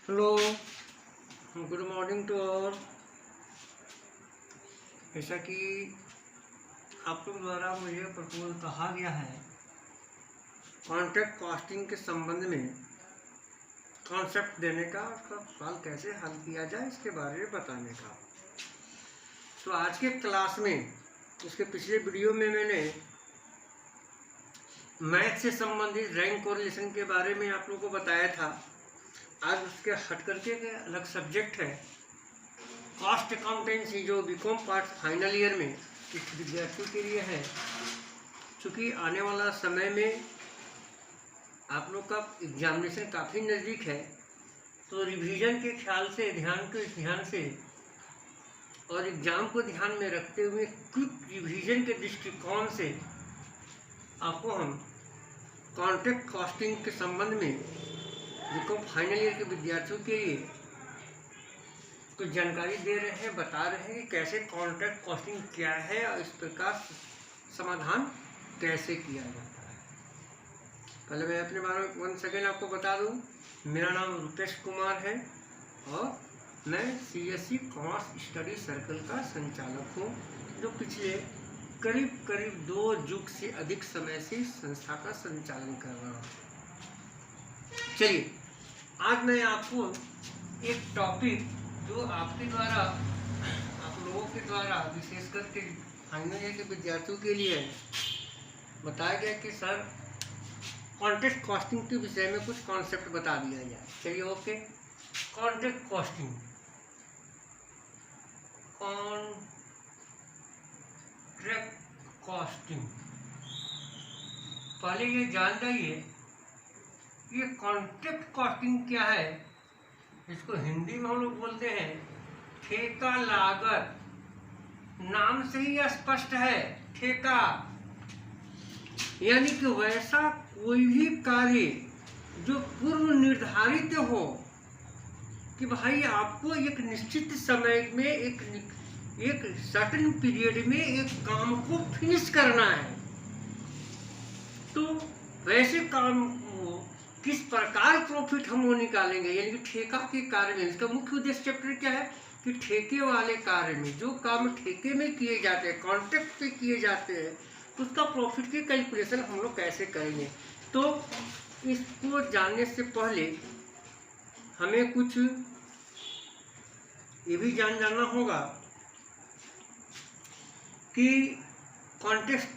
Hello, good morning to all. जैसा कि आप लोग द्वारा मुझे प्रपोज कहा गया है कॉन्ट्रैक्ट कॉस्टिंग के संबंध में कॉन्सेप्ट देने का, उसका सवाल कैसे हल किया जाए इसके बारे में बताने का। तो आज के क्लास में, उसके पिछले वीडियो में मैंने मैथ से संबंधित रैंक कोरिलेशन के बारे में आप लोगों को बताया था। आज उसके हट करके अलग सब्जेक्ट है कॉस्ट अकाउंटेंसी, जो बीकॉम पार्ट फाइनल ईयर में इस विद्यार्थियों के लिए है। चूँकि आने वाला समय में आप लोग का एग्जामिनेशन काफ़ी नज़दीक है, तो रिवीजन के ख्याल से, ध्यान से और एग्ज़ाम को ध्यान में रखते हुए क्विक रिवीजन के दृष्टिकोण से आपको हम कॉन्ट्रैक्ट कॉस्टिंग के संबंध में बीकॉम फाइनल ईयर के विद्यार्थियों के लिए कुछ जानकारी दे रहे हैं, बता रहे हैं कि कैसे कॉन्ट्रैक्ट कॉस्टिंग क्या है और इस प्रकार समाधान कैसे किया जाता है। पहले मैं अपने बारे में 1 सेकेंड आपको बता दूं। मेरा नाम रुपेश कुमार है और मैं CSC कॉमर्स स्टडी सर्कल का संचालक हूं, जो पिछले करीब 2 युग से अधिक समय से संस्था का संचालन कर रहा हूं। चलिए, आज मैं आपको एक टॉपिक जो आपके द्वारा, आप लोगों के द्वारा, विशेष करके फाइनल ईयर के विद्यार्थियों के लिए बताया गया कि सर कॉन्ट्रैक्ट कॉस्टिंग के विषय में कुछ कॉन्सेप्ट बता दिया जाए। चलिए, ओके। कॉन्ट्रैक्ट कॉस्टिंग, पहले ये जान जाइए ये कॉन्ट्रैक्ट कॉस्टिंग क्या है। इसको हिंदी में हम लोग बोलते हैं ठेका लागत। नाम से ही स्पष्ट है, ठेका, यानी कि वैसा कोई भी कार्य जो पूर्व निर्धारित हो कि भाई आपको एक निश्चित समय में एक सर्टेन पीरियड में एक काम को फिनिश करना है। तो वैसे काम को किस प्रकार प्रॉफिट हम वो निकालेंगे, यानी कि ठेका के कार्य में। इसका मुख्य उद्देश्य चैप्टर क्या है कि ठेके वाले कार्य में जो काम ठेके में किए जाते हैं, कॉन्ट्रैक्ट पे किए जाते हैं, उसका प्रॉफिट की कैलकुलेशन हम लोग कैसे करेंगे। तो इसको जानने से पहले हमें कुछ ये भी जानना होगा कि कॉन्ट्रैक्ट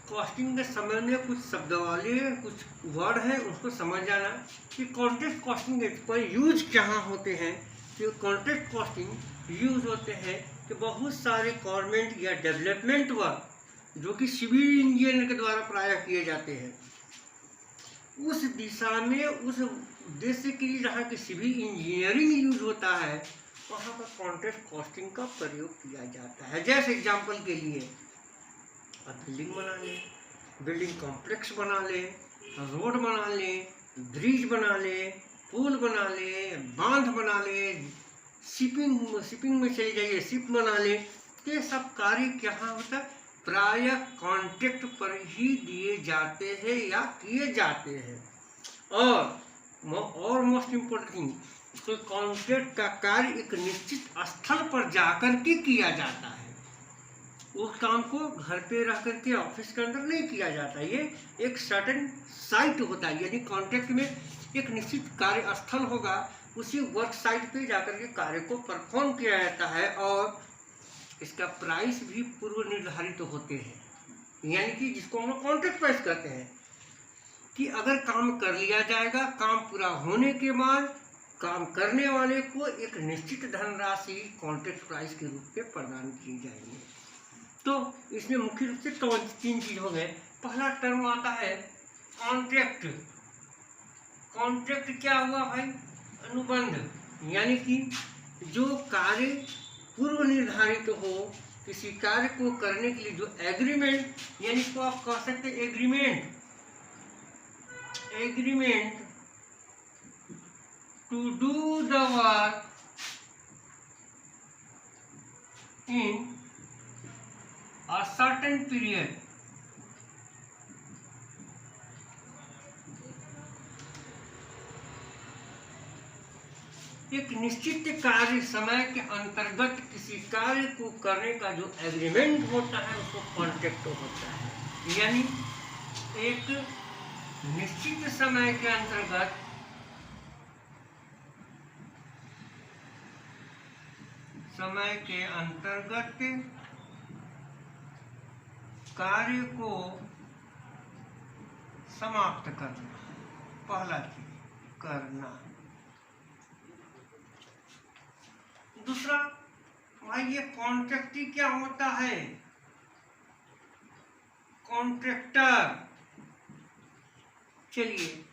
कॉस्टिंग के संबंध में कुछ शब्दावली, कुछ वर्ड है, उसको समझ जाना कि कॉन्ट्रैक्ट कॉस्टिंग पर यूज कहाँ होते हैं। तो कॉन्ट्रैक्ट कॉस्टिंग यूज होते हैं कि बहुत सारे गवर्नमेंट या डेवलपमेंट वर्क जो कि सिविल इंजीनियर के द्वारा प्राय किए जाते हैं, उस दिशा में, उस उद्देश्य के लिए जहाँ की सिविल इंजीनियरिंग यूज होता है, वहाँ पर कॉन्ट्रैक्ट कॉस्टिंग का प्रयोग किया जाता है। जैसे एग्जाम्पल के लिए आप बिल्डिंग बना लें, बिल्डिंग कॉम्प्लेक्स बना लें, रोड बना लें, ब्रिज बना लें, पुल बना लें, बांध बना लें, शिपिंग में चले जाइए, शिप बना लें। ये सब कार्य क्या होता है, प्राय कॉन्ट्रैक्ट पर ही दिए जाते हैं या किए जाते हैं। और मोस्ट इम्पोर्टेंट थिंग, तो कॉन्ट्रैक्ट का कार्य एक निश्चित स्थल पर जाकर के किया जाता है। उस काम को घर पे रह करके ऑफिस के अंदर नहीं किया जाता। ये एक सर्टेन साइट होता है, यानी कॉन्ट्रैक्ट में एक निश्चित कार्य स्थल होगा, उसी वर्क साइट पे जाकर के कार्य को परफॉर्म किया जाता है और इसका प्राइस भी पूर्व निर्धारित होते हैं। यानी कि जिसको हम लोग कॉन्ट्रैक्ट प्राइस कहते हैं कि अगर काम कर लिया जाएगा, काम पूरा होने के बाद काम करने वाले को एक निश्चित धनराशि कॉन्ट्रैक्ट प्राइस के रूप में प्रदान की जाएगी। तो इसमें मुख्य रूप से 3 चीज हो गए। पहला टर्म आता है कॉन्ट्रैक्ट। कॉन्ट्रैक्ट क्या हुआ भाई, अनुबंध, यानी कि जो कार्य पूर्व निर्धारित हो, किसी कार्य को करने के लिए जो एग्रीमेंट, यानी इसको आप कह सकते हैं agreement to do the work in a certain period, एक निश्चित कार्य समय के अंतर्गत किसी कार्य को करने का जो एग्रीमेंट होता है उसको कॉन्ट्रैक्ट होता है। यानी एक निश्चित समय के अंतर्गत कार्य को समाप्त करना, पहला चीज करना। दूसरा भाई ये कॉन्ट्रैक्टी क्या होता है? कॉन्ट्रैक्टर, चलिए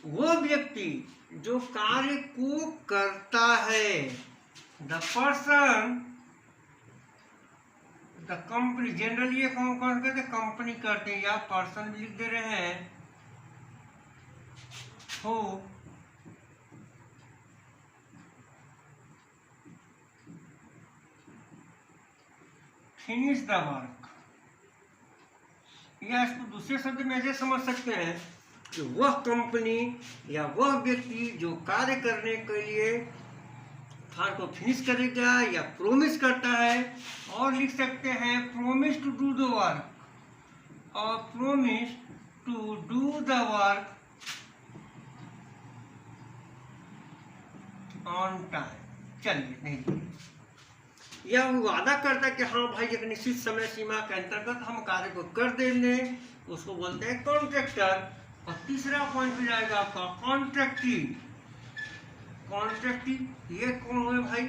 वो व्यक्ति जो कार्य को करता है, the person, the company, generally ये कौन कौन कहते हैं? कंपनी करते हैं, या पर्सन भी लिख दे रहे हैं, हो फिनिश द वर्क। या इसको दूसरे शब्द में ऐसे समझ सकते हैं कि वह कंपनी या वह व्यक्ति जो कार्य करने के लिए कार्य को फिनिश करेगा या प्रोमिस करता है, और लिख सकते हैं promise to do the work, और promise to do the work on time. चलिए नहीं, यह वादा करता है कि हाँ भाई एक निश्चित समय सीमा के अंतर्गत हम कार्य को कर देंगे, उसको बोलते हैं कॉन्ट्रैक्टर। और तीसरा पॉइंट भी जाएगा आपका कॉन्ट्रैक्टी। कॉन्ट्रैक्टी ये कौन हुए भाई?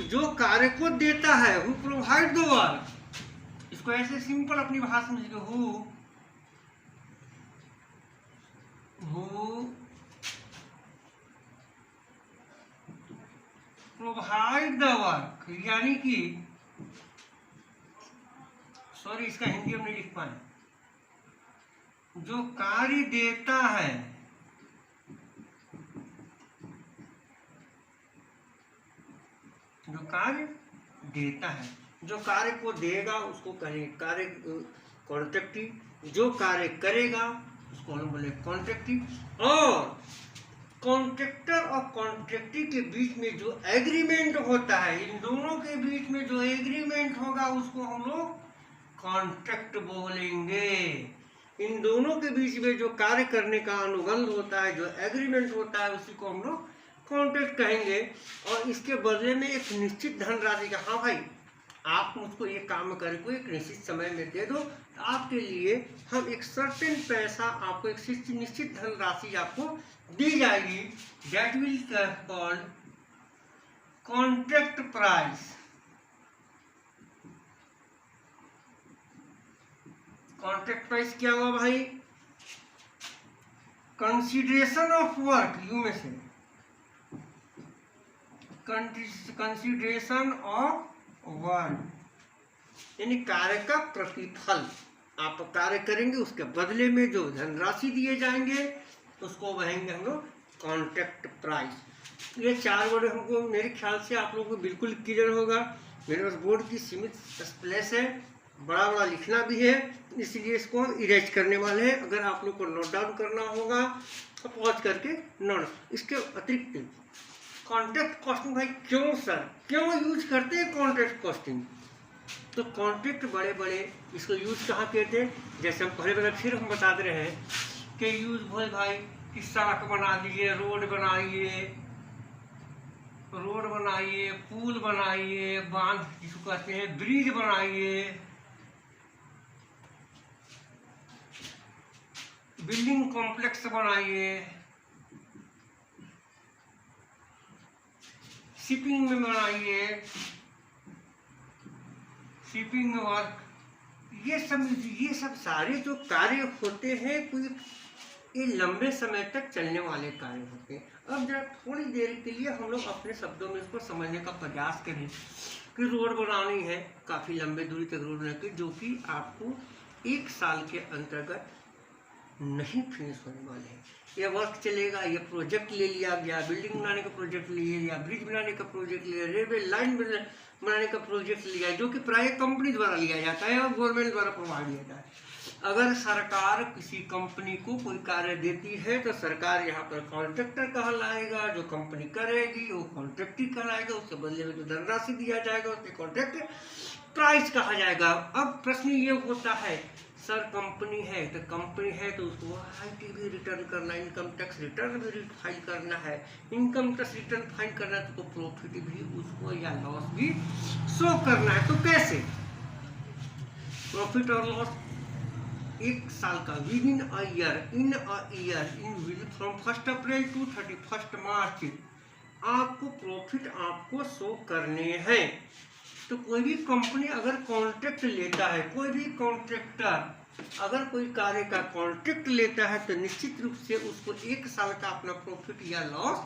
जो कार्य को देता है, हु प्रोवाइड द वर्क। इसको ऐसे सिंपल अपनी भाषा में लिखो, हु प्रोवाइड द वर्क, यानी कि सॉरी इसका हिंदी हम नहीं लिख पाए, जो कार्य देता है, जो कार्य देता है, जो कार्य को देगा उसको कहेंगे कार्य कॉन्ट्रैक्टी, जो कार्य करेगा उसको हम बोले कॉन्ट्रैक्टी। और कॉन्ट्रैक्टर और कॉन्ट्रैक्टी के बीच में जो एग्रीमेंट होता है, इन दोनों के बीच में जो एग्रीमेंट होगा उसको हम लोग कॉन्ट्रैक्ट बोलेंगे। इन दोनों के बीच में जो कार्य करने का अनुबंध होता है, जो एग्रीमेंट होता है, उसी को हम लोग कॉन्ट्रैक्ट कहेंगे। और इसके बदले में एक निश्चित धनराशि का, हाँ भाई आप मुझको ये काम करके एक निश्चित समय में दे दो, तो आपके लिए हम एक सर्टेन पैसा आपको, एक निश्चित धनराशि आपको दी जाएगी। That will called contract price. Contract price क्या हुआ भाई? कंसीडरेशन ऑफ वर्क, यू में से कंसीडरेशन ऑफ वर्क, यानी कार्य का प्रतिफल। आप कार्य करेंगे उसके बदले में जो धनराशि दिए जाएंगे उसको कहेंगे हम लोग कॉन्ट्रैक्ट प्राइस। ये चार वर्ड हमको, मेरे ख्याल से आप लोगों को बिल्कुल क्लियर होगा। मेरे पास बोर्ड की सीमित स्पेस है, बड़ा बड़ा लिखना भी है, इसलिए इसको इरेज करने वाले हैं। अगर आप लोग को नोट डाउन करना होगा तो पॉज करके नोट। इसके अतिरिक्त कॉन्ट्रैक्ट कॉस्टिंग भाई क्यों सर, क्यों यूज करते हैं कॉन्ट्रैक्ट कॉस्टिंग? तो कॉन्ट्रैक्ट बड़े बड़े इसको यूज कहाँ करते हैं? जैसे हम पहले फिर हम बता दे रहे हैं कि यूज भाई कि सड़क बना दीजिए, रोड बनाइए, पुल बनाइए, बांध जिसको कहते हैं, ब्रिज बनाइए, बिल्डिंग कॉम्प्लेक्स बनाइए, शिपिंग में बनाइए, शिपिंग में वर्क, ये सब सारे जो कार्य होते हैं कोई ये लंबे समय तक चलने वाले कार्य होते हैं। अब जरा थोड़ी देर के लिए हम लोग अपने शब्दों में इसको समझने का प्रयास करें कि रोड बनानी है, काफ़ी लंबे दूरी तक रोड बनानी है, जो कि आपको 1 साल के अंतर्गत नहीं फिनिश होने वाले हैं। ये वर्क चलेगा, ये प्रोजेक्ट ले लिया गया, बिल्डिंग बनाने का प्रोजेक्ट ले लिया, ब्रिज बनाने का प्रोजेक्ट ले लिया, रेलवे लाइन बनाने का प्रोजेक्ट लिया है, जो कि प्राय कंपनी द्वारा लिया जाता है और गवर्नमेंट द्वारा प्रोवाइड किया जाता है। अगर सरकार किसी कंपनी को कोई कार्य देती है तो सरकार यहाँ पर कॉन्ट्रैक्टर कहलाएगा, जो कंपनी करेगी वो कॉन्ट्रैक्टर कहलाएगा, उसके बदले में जो धनराशि दिया जाएगा उसके कॉन्ट्रैक्ट प्राइस कहा जाएगा। अब प्रश्न ये होता है, सर कंपनी है तो उसको आईटी भी रिटर्न करना है, इनकम टैक्स रिटर्न भी फाइल करना है, इनकम टैक्स रिटर्न फाइल करना है तो प्रॉफिट भी उसको या लॉस भी शो करना है। तो कैसे प्रॉफिट और लॉस एक साल का within a year in from 1 April to 31 March आपको प्रॉफिट आपको शो करने हैं। तो कोई भी कंपनी अगर कॉन्ट्रैक्ट लेता है, कोई भी कॉन्ट्रैक्टर अगर कोई कार्य का कॉन्ट्रैक्ट लेता है तो निश्चित रूप से उसको एक साल का अपना प्रॉफिट या लॉस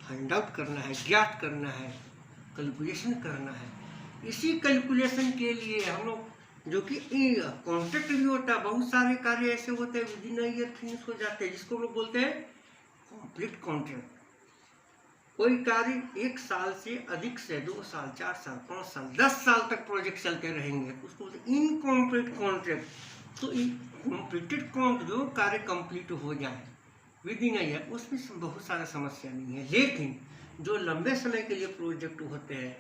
फाइंड आउट करना है, ज्ञात करना है, कैलकुलेशन करना है। इसी कैलकुलेशन के लिए हम लोग जो कि कॉन्ट्रैक्ट भी होता है, बहुत सारे कार्य ऐसे होते हैं विदिन अ ईयर फिनिश हो जाते हैं, जिसको हम लोग बोलते हैं कंप्लीट कॉन्ट्रैक्ट। कोई कार्य एक साल से अधिक से 2 साल 4 साल 5 साल 10 साल तक प्रोजेक्ट चलते रहेंगे, उसको इनकम्प्लीट कॉन्ट्रैक्ट। तो कम्प्लीटेड कॉन्ट्रैक्ट जो कार्य कंप्लीट हो जाए विदिन अ ईयर उसमें बहुत सारा समस्या नहीं है। लेकिन जो लंबे समय के लिए प्रोजेक्ट होते हैं,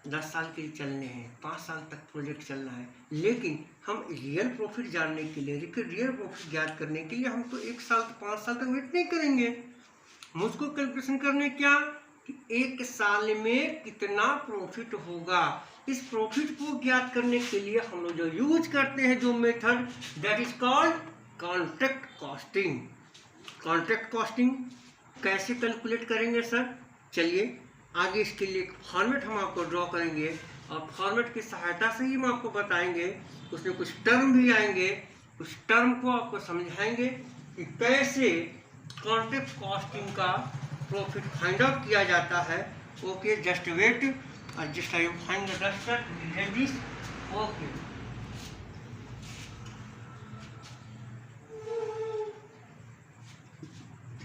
10 साल के लिए चलने हैं, 5 साल तक प्रोजेक्ट चलना है, लेकिन हम रियल प्रॉफिट जानने के लिए, रियल प्रॉफिट ज्ञात करने के लिए हम तो 1 साल 5 साल तक वेट नहीं करेंगे। मुझको कैलकुलेशन करने क्या कि एक साल में कितना प्रॉफिट होगा। इस प्रॉफिट को ज्ञात करने के लिए हम लोग जो यूज करते हैं जो method, that is called contract costing. Contract costing कैसे कैलकुलेट करेंगे सर? चलिए आगे इसके लिए एक फॉर्मेट हम आपको ड्रॉ करेंगे और फॉर्मेट की सहायता से ही हम आपको बताएंगे, उसमें कुछ टर्म भी आएंगे, कुछ टर्म को आपको समझाएंगे कि कैसे कॉन्ट्रैक्ट कॉस्टिंग का प्रॉफिट फाइंड आउट किया जाता है। ओके, जस्ट वेट और just I find the duster this. Okay,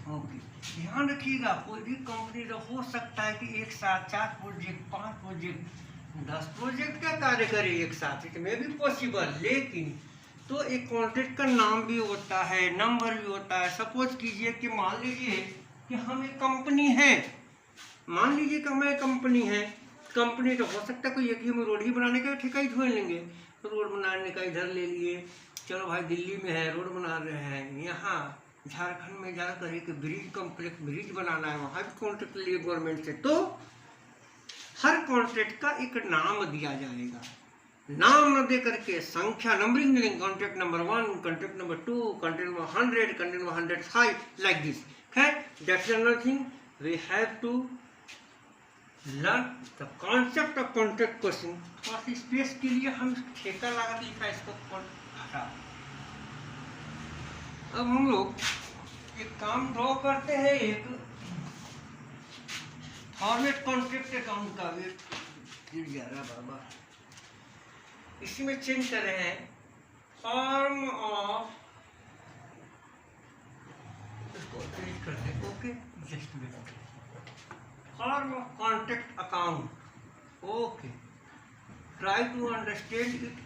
okay, ध्यान रखिएगा, कोई भी कंपनी तो हो सकता है कि एक साथ 4 प्रोजेक्ट 5 प्रोजेक्ट 10 प्रोजेक्ट का कार्य करे एक साथ, इट में भी पॉसिबल। लेकिन तो एक कॉन्ट्रैक्ट का नाम भी होता है, नंबर भी होता है। सपोज कीजिए कि मान लीजिए कि हम एक कंपनी है, मान लीजिए कि हमें कंपनी है, कंपनी तो हो सकता है कोई एक ही रोड ही बनाने का ठेका ही ढूंढ लेंगे, तो रोड बनाने का इधर ले लिए, चलो भाई दिल्ली में है रोड बना रहे हैं, यहाँ झारखंड में जाकर एक ब्रिज कॉम्प्लेक्स ब्रिज बनाना है, वहाँ भी कॉन्ट्रैक्ट लिए गवर्नमेंट से। तो हर कॉन्ट्रैक्ट का एक नाम दिया जाएगा, नाम न दे करके संख्या नंबरिंग देंगे, contract number 1, contract number 2, contract number 100, contract number 105 like this. खैर that's another thing, we have to learn the concept of contract question. थोड़ा सी स्पेस के लिए हम ठेका लागत लिखा है, इसको हटा। अब हम लोग एक काम ड्रॉ करते हैं, एक फॉर्मेट कॉन्ट्रैक्ट अकाउंट का भी गिर जा रहा बाबा, इसमें चेंज कर रहे हैं फॉर्म ऑफ, इसको चेंज कर दें। Okay, just wait, form of contract account. Okay, try to understand it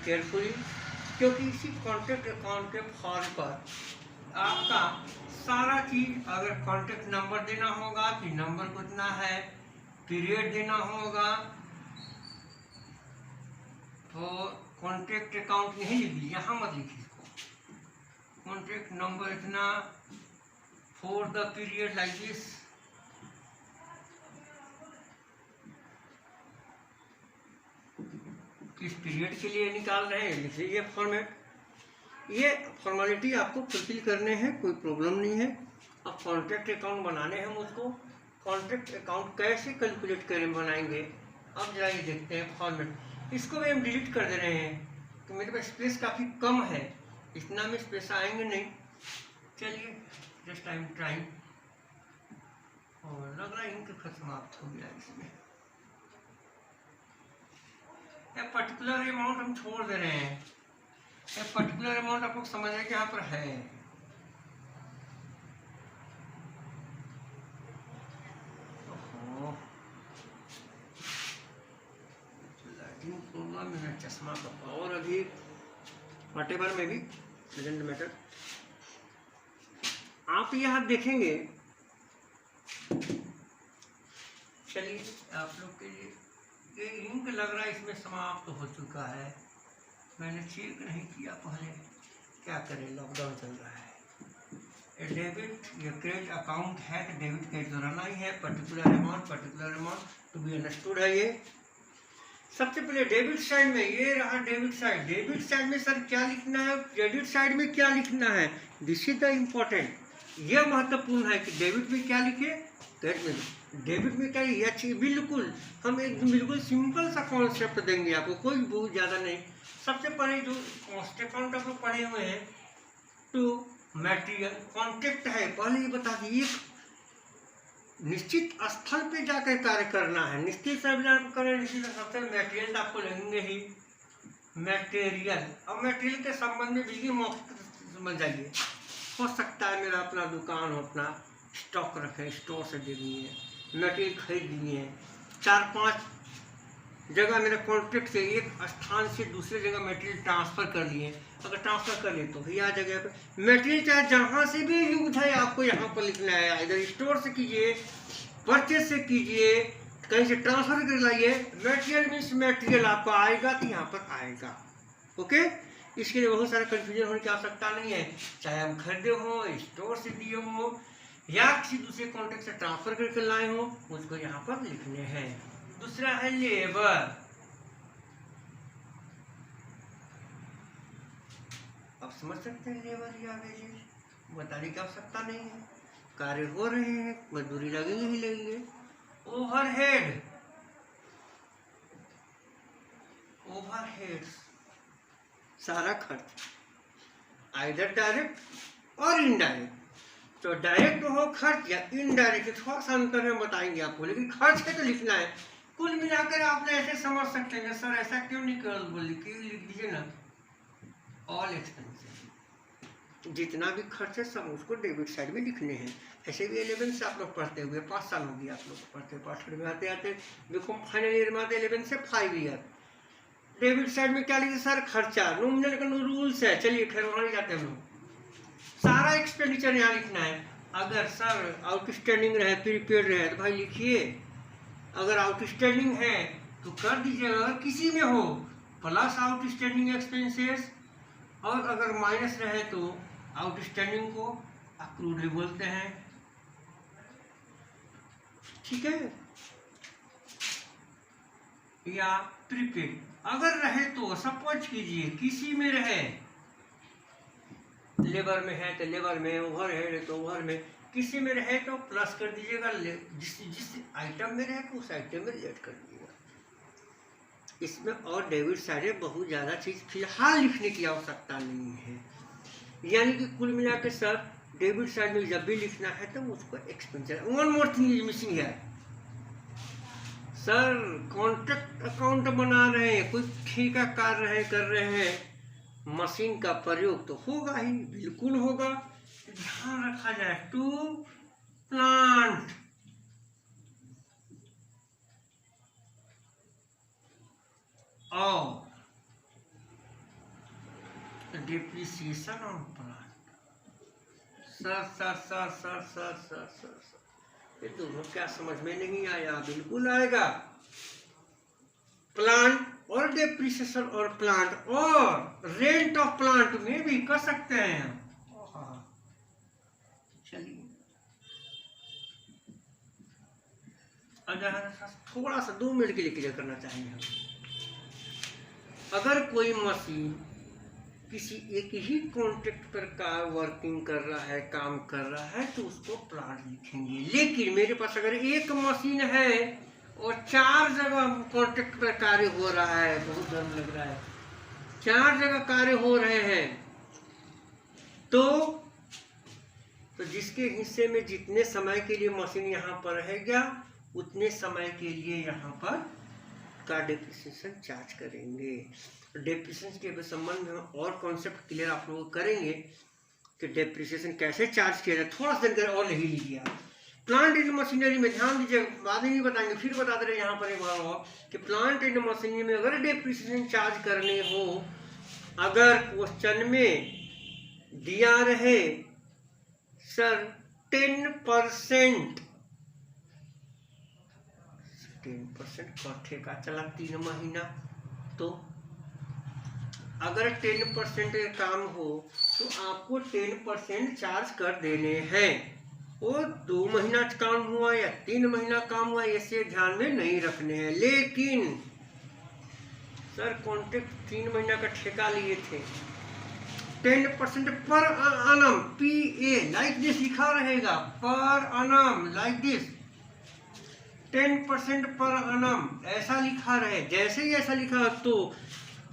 carefully, क्योंकि इसी कॉन्ट्रैक्ट अकाउंट के फॉर्म पर आपका सारा चीज, अगर कॉन्ट्रैक्ट नंबर देना होगा कि नंबर कितना है, पीरियड देना होगा, तो कॉन्ट्रैक्ट अकाउंट नहीं लिखिए, यहाँ मत लिखिए इसको, कॉन्ट्रैक्ट नंबर इतना for the period like this. किस पीरियड के लिए निकाल रहे हैं लिख लीजिए फॉर्मेट। ये फॉर्मेलिटी आपको फुलफिल करने हैं, कोई प्रॉब्लम नहीं है। अब कॉन्ट्रैक्ट अकाउंट बनाने हैं मुझको, कॉन्ट्रैक्ट अकाउंट कैसे कैलकुलेट करें बनाएंगे। अब जरा ये देखते हैं फॉर्मेट, इसको भी हम डिलीट कर दे रहे हैं, तो मेरे पास स्पेस काफ़ी कम है, इतना में स्पेस आएंगे नहीं। चलिए जस्ट आई एम ट्राइंग, और लग रहा है इंक खत्म समाप्त हो गया इसमें। एक पर्टिकुलर अमाउंट हम छोड़ दे रहे हैं, एक पर्टिकुलर अमाउंट आप लोग समझ रहे हैं कि यहाँ पर है। देखूंगा मेरा चश्मा का और अभी व्हाटएवर में भी डजंट मैटर। आप यहाँ देखेंगे, चलिए आप लोग के लिए ये इंक लग रहा है इसमें समाप्त हो चुका है, मैंने चेक नहीं किया पहले, क्या करें लॉकडाउन चल रहा है। डेबिट या क्रेडिट अकाउंट है तो डेबिट क्रेडिट दोहराना ही है, particular amount to be understood है। ये सबसे पहले डेबिट साइड में ये रहा डेबिट साइड। डेबिट साइड में सर क्या लिखना है, क्रेडिट साइड में क्या लिखना है, दिस इज द इम्पोर्टेंट। यह महत्वपूर्ण है कि डेबिट में क्या लिखे, क्रेडिट में। डेबिट में क्या ये अच्छी, बिल्कुल हम एक बिल्कुल सिंपल सा कॉन्सेप्ट देंगे आपको, कोई बहुत ज़्यादा नहीं। सबसे पहले जो कॉस्ट अकाउंट आप लोग पढ़े हुए हैं, तो मटेरियल कॉन्ट्रैक्ट है, पहले ये बता दिए निश्चित स्थल पे जाकर कार्य करना है, निश्चित स्थल मटेरियल आपको लगेंगे ही मटेरियल। और मटेरियल के संबंध में बिल्कुल मौखिक समझ जाइए। हो सकता है मेरा अपना दुकान हो, अपना स्टॉक रखे, स्टोर से दे दिए, मटेरियल खरीद लिए, 4-5 जगह मेरा कॉन्ट्रैक्ट से एक स्थान से दूसरे जगह मटेरियल ट्रांसफ़र कर लिए। अगर ट्रांसफ़र कर ले तो यहाँ जगह पर मटेरियल चाहे जहाँ से भी यूज है आपको यहाँ पर लिखना है। इधर स्टोर से कीजिए, परचेज से कीजिए, कहीं से ट्रांसफ़र कर लाइए, मटेरियल मीन्स मटेरियल आपको आएगा तो यहाँ पर आएगा। ओके, इसके लिए बहुत सारा कन्फ्यूजन होने की आवश्यकता नहीं है। चाहे हम खरीदे हों, स्टोर से दिए हों, या किसी दूसरे कॉन्ट्रैक्ट से ट्रांसफ़र करके लाए हों, उसको यहाँ पर लिखने हैं। दूसरा है लेबर। आप समझ सकते हैं लेबर या वेजेस, बताने की आवश्यकता नहीं है, कार्य हो रहे हैं, मजदूरी लगेंगे ही लगेंगे। ओवरहेड, ओवरहेड्स सारा खर्च, आइदर डायरेक्ट और इनडायरेक्ट। तो डायरेक्ट हो खर्च या इनडायरेक्ट, थोड़ा सा अंतर है बताएंगे आपको, लेकिन खर्च है तो लिखना है। कुल मिलाकर आप ऐसे समझ सकते हैं सर ऐसा क्यों नहीं कर बोली कि लिख दीजिए ना, ऑल एक्सपेंसेस, जितना भी खर्च है सब उसको डेबिट साइड में लिखने हैं। ऐसे भी 11 से आप लोग पढ़ते हुए 5 साल हो गया आप लोग पढ़ते पढ़ते में आते आते, बीकॉम फाइनल ईयर में आते 11 से 5 ईयर। डेबिट साइड में क्या लिखे सर, खर्चा, नॉमिनल का रूल्स है। चलिए खैर वहाँ नहीं जाते हम लोग, सारा एक्सपेंडिचर यहाँ लिखना है। अगर सर आउटस्टैंडिंग रहे, प्रीपेड रहे तो भाई लिखिए, अगर आउटस्टैंडिंग है तो कर दीजिएगा, अगर किसी में हो प्लस आउटस्टैंडिंग एक्सपेंसेस, और अगर माइनस रहे तो आउटस्टैंडिंग को अक्रूड बोलते हैं। ठीक है, या प्रीपेड अगर रहे तो सपोज कीजिए किसी में रहे, लेबर में है तो लेबर में, ओवरहेड है तो ओवर में, किसी में रहे तो प्लस कर दीजिएगा, जिस आइटम में रहे तो उस आइटम में रिलेट कर दीजिएगा। इसमें और डेबिट साइड बहुत ज़्यादा चीज़ फिलहाल लिखने की आवश्यकता नहीं है। यानी कि कुल मिला के सर डेबिट साइड में जब भी लिखना है तो उसको expenditure. One more thing is missing है सर, कॉन्ट्रैक्ट अकाउंट बना रहे हैं, कोई ठेका कार्य है कर रहे हैं, मशीन का प्रयोग तो होगा ही, बिल्कुल होगा, ध्यान रखा जाए। टू प्लांट, और डिप्रिसिएशन ऑन प्लांट। सर ये दोनों क्या समझ में नहीं आया, बिल्कुल आएगा। प्लांट और डिप्रिसिएशन और प्लांट और रेंट ऑफ प्लांट में भी कर सकते हैं। चलिए थोड़ा सा 2 मिनट के लिए क्लियर करना चाहेंगे हम। अगर कोई मशीन किसी एक ही कॉन्ट्रैक्ट पर का वर्किंग कर रहा है, काम कर रहा है, तो उसको प्लांट लिखेंगे। लेकिन मेरे पास अगर एक मशीन है और 4 जगह कॉन्ट्रैक्ट पर कार्य हो रहा है, बहुत गर्म लग रहा है, 4 जगह कार्य हो रहे हैं, तो जिसके हिस्से में जितने समय के लिए मशीन यहाँ पर रहेगा उतने समय के लिए यहाँ पर का डेप्रिसिएशन चार्ज करेंगे। डेप्रिसिएशन के संबंध में और कॉन्सेप्ट क्लियर आप लोग करेंगे कि डेप्रिसिएशन कैसे चार्ज किया जाए। थोड़ा सा जानकारी और ले लीजिए आप। प्लांट एंड मशीनरी में ध्यान दीजिए, बाद में नहीं बताएंगे, फिर बता दे रहे यहाँ पर एक बार और कि प्लांट एंड मशीनरी में अगर डेप्रिसिएशन चार्ज करने हो, अगर क्वेश्चन में दिया रहे सर 10% का ठेका चला 3 महीना, तो अगर 10% काम हो तो आपको 10% चार्ज कर देने हैं। वो 2 महीना काम हुआ या 3 महीना काम हुआ, ऐसे ध्यान में नहीं रखने हैं। लेकिन सर कॉन्ट्रैक्ट 3 महीना का ठेका लिए थे, 10% पर annum, PA लाइक दिस लिखा रहेगा, पर annum लाइक दिस, 10% पर annum ऐसा लिखा रहे। जैसे ही ऐसा लिखा तो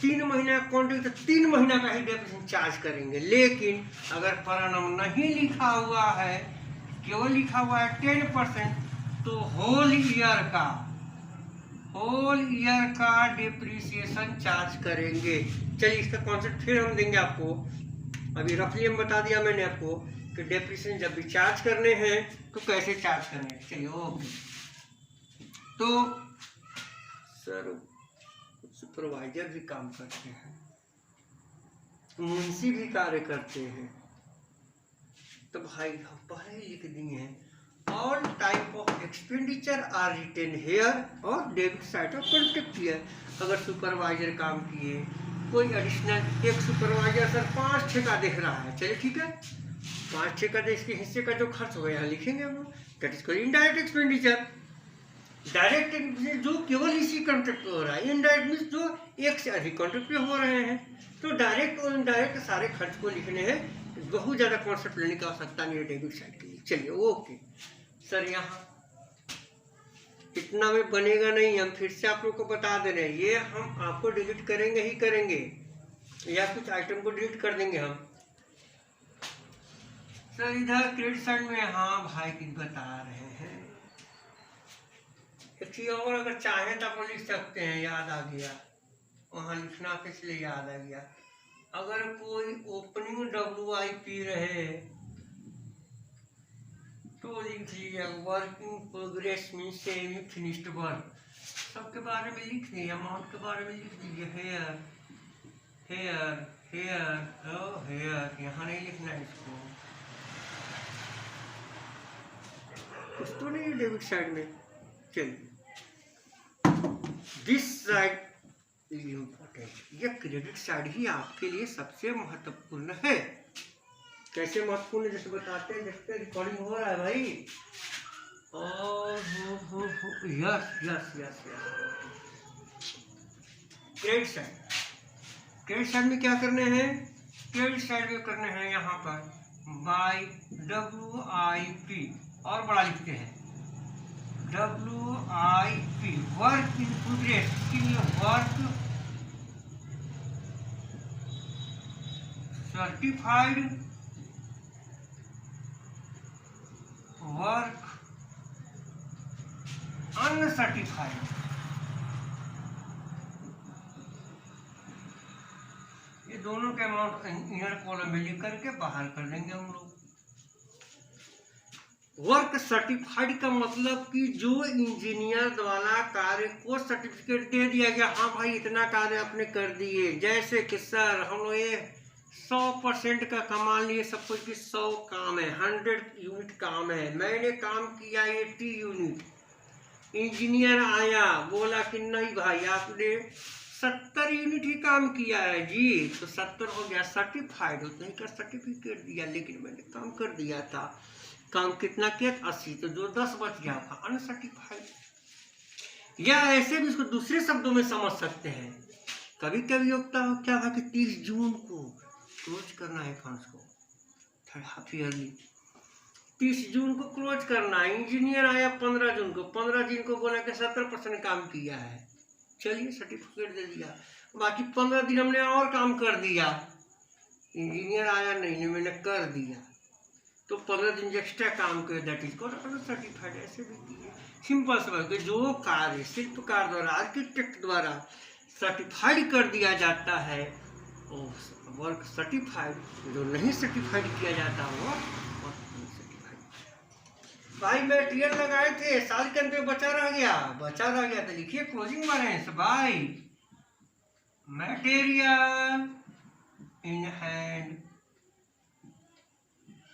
3 महीना कॉन्ट्रैक्ट, 3 महीना का ही डेप्रिसिएशन चार्ज करेंगे। लेकिन अगर पर annum नहीं लिखा हुआ है, केवल लिखा हुआ है 10%, तो होल ईयर का डेप्रिसिएशन चार्ज करेंगे। चलिए इसका कॉन्सेप्ट फिर हम देंगे आपको। अभी रफली हम बता दिया मैंने आपको कि डेप्रिसिएशन जब भी चार्ज करने हैं तो कैसे चार्ज करने हैं। चलिए ओके। तो सर सुपरवाइजर भी काम करते हैं, मुंशी भी कार्य करते हैं, तो भाई हम पहले ही लिख दिए हैं, all type of expenditure are written here और debit side of contract year. अगर सुपरवाइजर काम किए, कोई एडिशनल, एक सुपरवाइजर सर 5 ठेका देख रहा है, चलिए ठीक है, 5 ठेका दे, इसके हिस्से का जो खर्च होगा यहाँ लिखेंगे हम लोग, that is called indirect expenditure. Direct expenditure जो केवल इसी कॉन्ट्रैक्ट पे हो रहा है, इनडायरेक्ट मीन्स जो एक से अधिक कॉन्ट्रैक्ट पे हो रहे हैं। तो डायरेक्ट और इनडायरेक्ट सारे खर्च को लिखने हैं, बहुत ज़्यादा कॉन्सेप्ट लेने की आवश्यकता नहीं है डेबिट साइड के लिए। चलिए ओके सर, यहाँ इतना में बनेगा नहीं, हम फिर से आप लोग को बता दे रहे हैं, ये हम आपको डिलीट करेंगे ही करेंगे, या कुछ आइटम को डिलीट कर देंगे हम। सर इधर क्रेडिट साइड में, हाँ भाई की बता रहे हैं, एक चीज और अगर चाहें तो आप लिख सकते हैं, याद आ गया, वहाँ लिखना इसलिए याद आ गया। अगर कोई ओपनिंग WIP रहे तो लिख लीजिए work in progress means semi finished work, सबके बारे में लिख दीजिए, अमाउंट के बारे में लिख दीजिए, हेयर हेयर हेयर ओ हेयर, यहाँ नहीं लिखना है इसको, कुछ तो नहीं है डेबिट साइड में। चलिए दिस साइड इज इम्पोर्टेंट, यह क्रेडिट साइड ही आपके लिए सबसे महत्वपूर्ण है। कैसे महत्वपूर्ण, जैसे बताते हैं, जैसे रिकॉर्डिंग हो रहा है भाई, और yes yes yes yes, credit side, credit side में क्या करने हैं, क्रेडिट साइड में करने हैं यहाँ पर बाय WIP, और बड़ा लिखते हैं WIP, वर्क इन प्रोग्रेस, इसके लिए वर्क सर्टिफाइड, वर्क अनसर्टिफाइड, ये दोनों के अमाउंट इनर कॉलम में लिख करके बाहर कर देंगे हम लोग। वर्क सर्टिफाइड का मतलब कि जो इंजीनियर द्वारा कार्य को सर्टिफिकेट दे दिया गया, हाँ भाई इतना कार्य आपने कर दिए, जैसे कि सर हम लोग ये 100% का कमा लिए, सब कुछ की 100 काम है, 100 यूनिट काम है, मैंने काम किया 80 यूनिट, इंजीनियर आया बोला कि नहीं भाई आपने 70 यूनिट ही काम किया है जी, तो 70 हो गया सर्टिफाइड, उतना ही का सर्टिफिकेट दिया, लेकिन मैंने काम कर दिया था, काम कितना किया 80, तो जो 10 बच गया था अनसर्टिफाइड। या ऐसे भी इसको दूसरे शब्दों में समझ सकते हैं, कभी कभी होता है क्या था कि 30 जून को क्लोज करना है अकाउंट्स को, हाफ ईयरली 30 जून को क्लोज करना है, इंजीनियर आया 15 जून को, 15 जून को बोला कि 70% काम किया है, चलिए सर्टिफिकेट दे दिया, बाकी 15 दिन हमने और काम कर दिया, इंजीनियर आया नहीं, मैंने कर दिया, तो 15 दिन एक्स्ट्रा काम करे, दैट इज कॉल्ड अनसर्टिफाइड। ऐसे भी किए, सिंपल सा कि जो कार्य शिल्पकार द्वारा, आर्किटेक्ट द्वारा सर्टिफाइड कर दिया जाता है वो वर्क सर्टिफाइड, जो नहीं सर्टिफाइड किया जाता वो वर्क अनसर्टिफाइड। भाई मटेरियल लगाए थे, साल के अंत में बचा रह गया तो लिखिए closing balance by material in hand.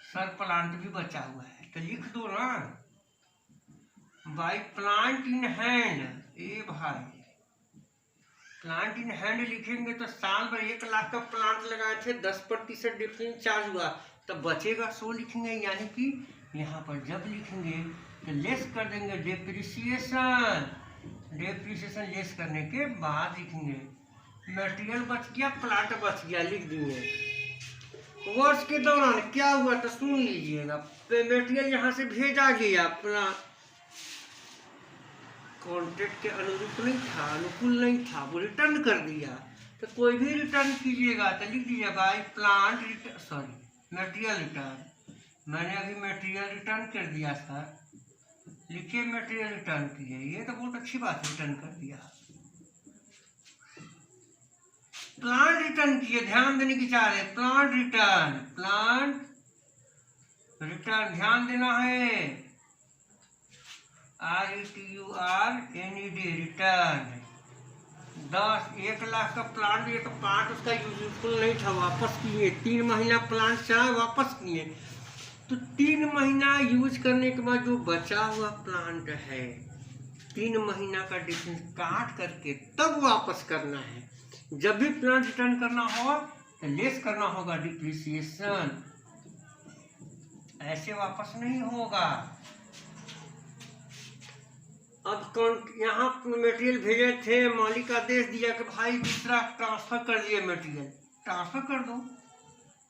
Sir plant भी बचा हुआ है तो लिख दो ना, बाय प्लांट इन हैंड। ए भाई प्लांट इन हैंड लिखेंगे तो साल भर 1 लाख का प्लांट लगाए थे, 10% डिफरेंस चार्ज हुआ तब बचेगा 100 लिखेंगे। यानी कि यहाँ पर जब लिखेंगे तो लेस कर देंगे डेप्रिसिएशन लेस करने के बाद लिखेंगे मटेरियल बच गया, प्लांट बच गया, लिख दिए। वर्ष के दौरान क्या हुआ तो सुन लीजिएगा। मटेरियल यहाँ से भेजा गया, प्लांट कॉन्ट्रैक्ट के अनुरूप नहीं था, अनुकूल नहीं था, वो रिटर्न कर दिया। तो कोई भी रिटर्न कीजिएगा तो लिख दीजिए बाय प्लांट मटेरियल रिटर्न। मैंने अभी मटेरियल रिटर्न कर दिया सर, लिखिए मटेरियल रिटर्न किए। ये तो बहुत अच्छी बात है, रिटर्न कर दिया। प्लांट रिटर्न किए, ध्यान देने की चाह रहे, प्लांट रिटर्न ध्यान देना है। RETURNED return. 1 लाख का प्लांट, ये तो प्लांट उसका यूजफुल नहीं था, वापस किए। 3 महीना प्लांट चला, वापस किए। तो 3 महीना यूज करने के बाद जो बचा हुआ प्लांट है, 3 महीना का डिफरेंस काट करके तब वापस करना है। जब भी प्लांट रिटर्न करना हो तो लेस करना होगा डिप्रिसिएशन, ऐसे वापस नहीं होगा। अब यहाँ मटेरियल भेजे थे, मालिक आदेश दिया कि भाई दूसरा ट्रांसफर कर दिए, मटेरियल ट्रांसफर कर दो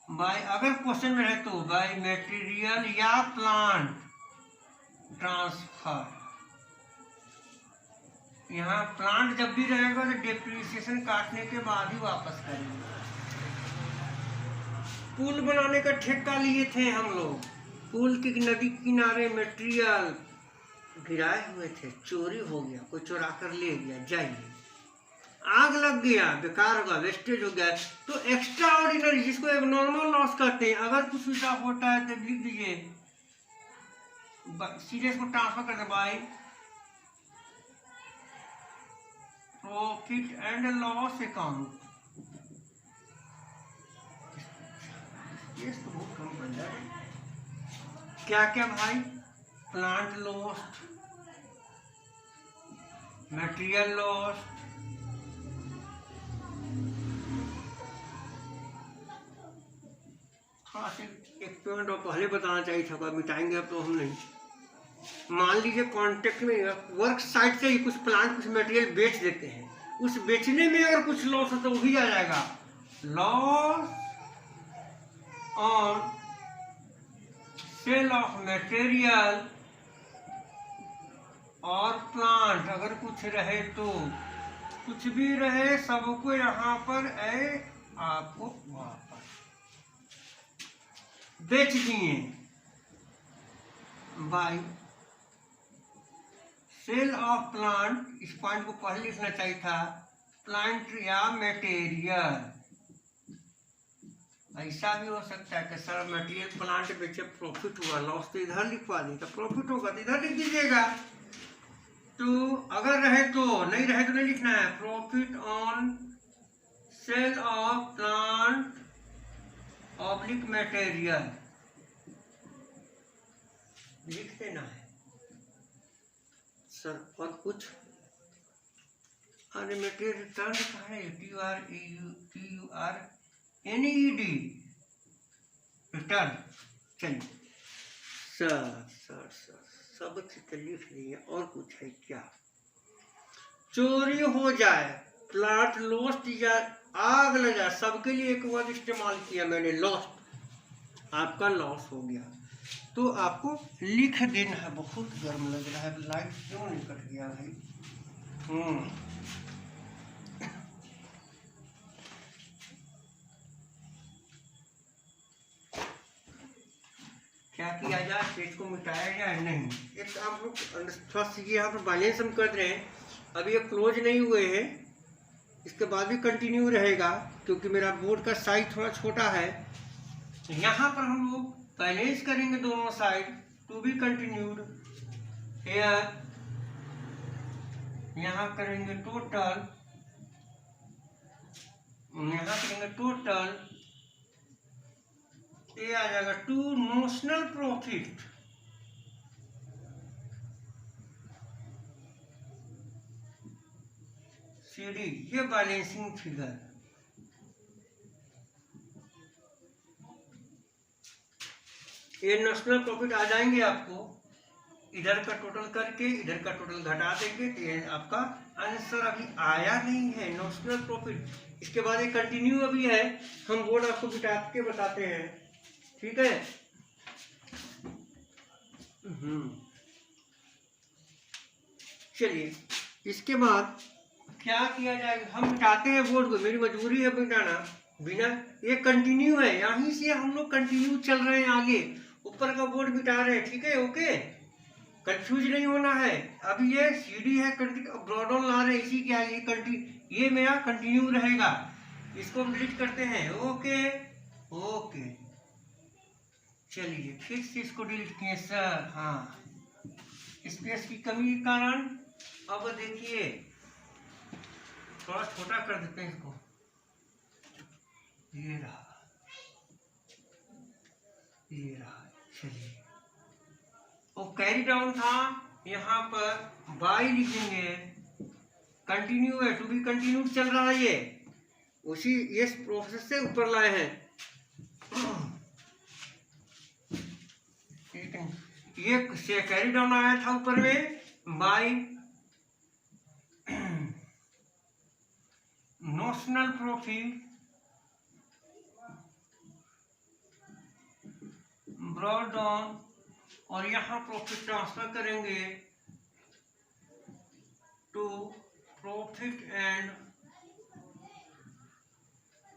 बाय, अगर क्वेश्चन में है तो बाय मटेरियल या प्लांट ट्रांसफर। यहाँ प्लांट जब भी रहेगा तो डिप्रिसिएशन काटने के बाद ही वापस करेंगे। पुल बनाने का ठेका लिए थे हम लोग, पुल की नदी किनारे मटेरियल गिराए हुए थे, चोरी हो गया, कोई चुरा कर ले गया, जाइए आग लग गया, बेकार होगा, वेस्टेज हो गया। तो एक्स्ट्रा ऑर्डिनरी, जिसको एबनॉर्मल लॉस कहते हैं, अगर कुछ ऐसा होता है तो लिख दीजिए सीधे इसको ट्रांसफर कर दे by profit and loss account. ये तो बहुत कम बन जाए। क्या क्या भाई, प्लांट लॉस, मटेरियल लॉस, थोड़ा सा एक पॉइंट और पहले बताना चाहिए था, मिटाएंगे अब तो हम नहीं। मान लीजिए कॉन्ट्रैक्ट में वर्क साइट से ही कुछ प्लांट कुछ मटेरियल बेच देते हैं, उस बेचने में अगर कुछ लॉस हो तो वही आ जाएगा loss on sale of material और प्लांट। अगर कुछ रहे तो, कुछ भी रहे सबको यहाँ पर आपको वापस बेच दिए बाय सेल ऑफ प्लांट। इस पॉइंट को पहले लिखना चाहिए था, प्लांट या मटेरियल। ऐसा भी हो सकता है कि सर मटेरियल प्लांट बेचे, प्रॉफिट हुआ, लॉस तो इधर लिखवा दी, तो प्रॉफिट होगा तो इधर लिख दीजिएगा। तो अगर रहे तो, नहीं रहे तो नहीं लिखना है। Profit on sale of plant oblique material लिख देना है सर। और कुछ, अरे मटेरियल रिटर्न कहाँ है, TURNED रिटर्न। चलिए सर सब चीज लिख लिए। और कुछ है क्या, चोरी हो जाए, प्लांट लॉस्ट या आग लग जाए, सबके लिए एक वर्ड इस्तेमाल किया मैंने, लॉस्ट। आपका लॉस हो गया तो आपको लिख देना है। बहुत गर्म लग रहा है, लाइट क्यों नहीं कट गया भाई? क्या किया जाए, पेज को मिटाया जाए? नहीं, एक आप लोग थोड़ा सी यहाँ पर बैलेंस हम कर रहे हैं, अभी ये क्लोज नहीं हुए हैं, इसके बाद भी कंटिन्यू रहेगा क्योंकि मेरा बोर्ड का साइज थोड़ा छोटा है। यहाँ पर हम लोग बैलेंस करेंगे दोनों side, to be continued. Here यहाँ करेंगे टोटल, यहाँ करेंगे टोटल, ये आ जाएगा टू नोशनल प्रॉफिट। सीडी ये बैलेंसिंग फिगर। ये नेशनल प्रॉफिट आ जाएंगे आपको, इधर का टोटल करके इधर का टोटल घटा देंगे तो ये आपका आंसर अभी आया नहीं है, नेशनल प्रॉफिट। इसके बाद ये कंटिन्यू अभी है, हम बोर्ड आपको बिठा के बताते हैं, ठीक है। चलिए इसके बाद क्या किया जाएगा, हम बिठाते हैं बोर्ड को, मेरी मजबूरी है बिठाना, बिना ये कंटिन्यू है, यहीं से हम लोग कंटिन्यू चल रहे हैं आगे, ऊपर का बोर्ड बिठा रहे हैं, ठीक है। ओके, कंफ्यूज नहीं होना है। अभी ये सीडी है, ब्रॉड ऑन ला रहे हैं, इसी के आगे ये मेरा कंटिन्यू रहेगा, इसको हम डिलीट करते हैं। ओके ओके, चलिए फिर से इसको डिलीट किए सर। हाँ, स्पेस की कमी के कारण अब देखिए थोड़ा छोटा कर देते हैं इसको, ये रहा, ये रहा। चलिए, वो कैरी डाउन था, यहाँ पर बाई लिखेंगे, कंटिन्यू है, टू बी कंटिन्यू चल रहा है, ये उसी ये प्रोसेस से ऊपर लाए हैं। ये से कैरी डाउन आया था ऊपर में by notional profit brought down, और यहाँ प्रॉफिट ट्रांसफर करेंगे to profit and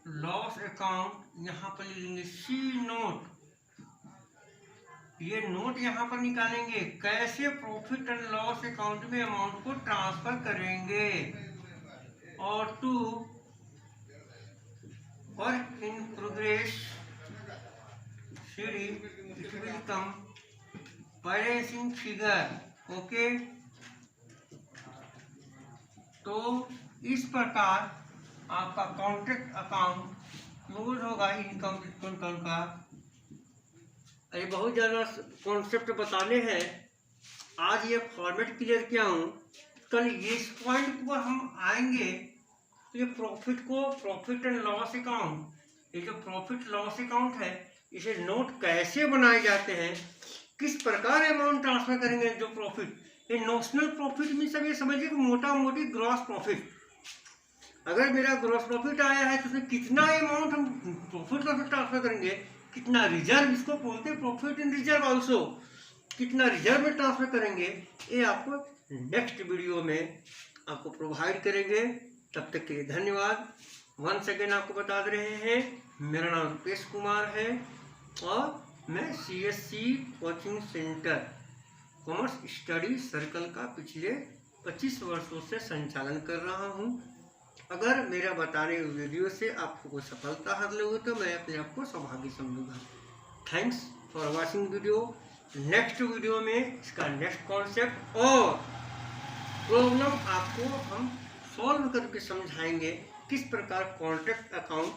loss account. यहाँ पर लिखेंगे सी नोट, ये नोट यहाँ पर निकालेंगे, कैसे प्रॉफिट एंड लॉस अकाउंट में अमाउंट को ट्रांसफर करेंगे, और to work in progress CD it will come balancing figure. Okay, तो इस प्रकार आपका कॉन्ट्रैक्ट अकाउंट क्लोज होगा इनकम अकाउंट का। अरे बहुत ज़्यादा कॉन्सेप्ट बताने हैं, आज ये फॉर्मेट क्लियर किया हूँ, कल इस पॉइंट पर हम आएंगे। तो ये प्रॉफिट को प्रॉफिट एंड लॉस अकाउंट, ये जो प्रॉफिट लॉस अकाउंट है, इसे नोट कैसे बनाए जाते हैं, किस प्रकार अमाउंट ट्रांसफर करेंगे, जो प्रॉफिट, ये नोशनल प्रॉफिट में सब ये समझिए कि मोटा मोटी ग्रॉस प्रॉफिट। अगर मेरा ग्रॉस प्रॉफिट आया है तो उसमें कितना अमाउंट हम प्रॉफिट का ट्रांसफर करेंगे, कितना रिजर्व, इसको बोलते हैं प्रॉफिट इन रिजर्व ऑल्सो, कितना रिजर्व में ट्रांसफर करेंगे, ये आपको नेक्स्ट वीडियो में आपको प्रोवाइड करेंगे। तब तक के लिए धन्यवाद। वंस अगेन आपको बता दे रहे हैं, मेरा नाम रुपेश कुमार है और मैं CSC coaching centre commerce study circle का पिछले 25 वर्षों से संचालन कर रहा हूं। अगर मेरा बताने वीडियो से आपको कोई सफलता हासिल हो तो मैं अपने आप को सौभाग्य समझूंगा। Thanks for watching video. Next video में इसका नेक्स्ट कॉन्सेप्ट और प्रॉब्लम आपको हम सॉल्व करके समझाएंगे, किस प्रकार कॉन्ट्रैक्ट अकाउंट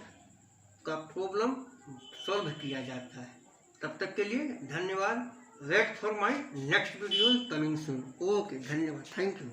का प्रॉब्लम सॉल्व किया जाता है। तब तक के लिए धन्यवाद। Wait for my next video coming soon. Okay, धन्यवाद, थैंक यू।